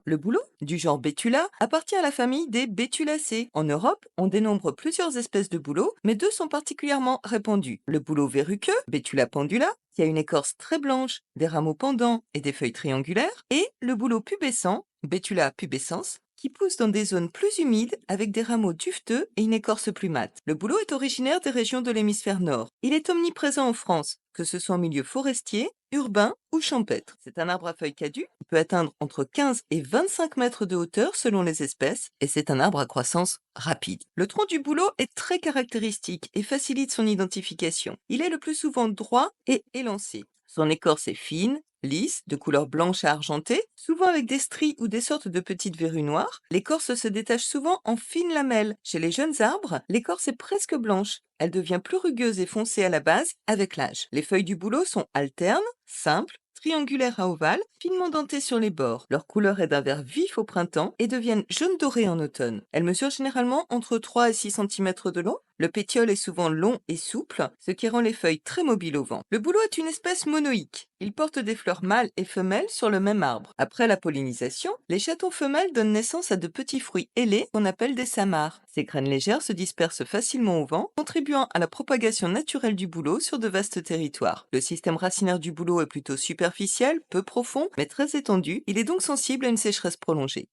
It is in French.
Le bouleau, du genre Betula, appartient à la famille des Betulacées. En Europe, on dénombre plusieurs espèces de bouleaux, mais deux sont particulièrement répandus. Le bouleau verruqueux, Betula pendula, qui a une écorce très blanche, des rameaux pendants et des feuilles triangulaires, et le bouleau pubescent, Betula pubescens, qui pousse dans des zones plus humides avec des rameaux duveteux et une écorce plus mate. Le bouleau est originaire des régions de l'hémisphère nord. Il est omniprésent en France, que ce soit en milieu forestier, urbain ou champêtre. C'est un arbre à feuilles caduques qui peut atteindre entre 15 et 25 mètres de hauteur selon les espèces, et c'est un arbre à croissance rapide. Le tronc du bouleau est très caractéristique et facilite son identification. Il est le plus souvent droit et élancé. Son écorce est fine, lisse, de couleur blanche à argentée, souvent avec des stries ou des sortes de petites verrues noires. L'écorce se détache souvent en fines lamelles. Chez les jeunes arbres, l'écorce est presque blanche. Elle devient plus rugueuse et foncée à la base avec l'âge. Les feuilles du bouleau sont alternes, simples, triangulaires à ovales, finement dentées sur les bords. Leur couleur est d'un vert vif au printemps et deviennent jaune doré en automne. Elles mesurent généralement entre 3 et 6 cm de long. Le pétiole est souvent long et souple, ce qui rend les feuilles très mobiles au vent. Le bouleau est une espèce monoïque. Il porte des fleurs mâles et femelles sur le même arbre. Après la pollinisation, les chatons femelles donnent naissance à de petits fruits ailés qu'on appelle des samars. Ces graines légères se dispersent facilement au vent, contribuant à la propagation naturelle du bouleau sur de vastes territoires. Le système racinaire du bouleau est plutôt superficiel, peu profond, mais très étendu. Il est donc sensible à une sécheresse prolongée.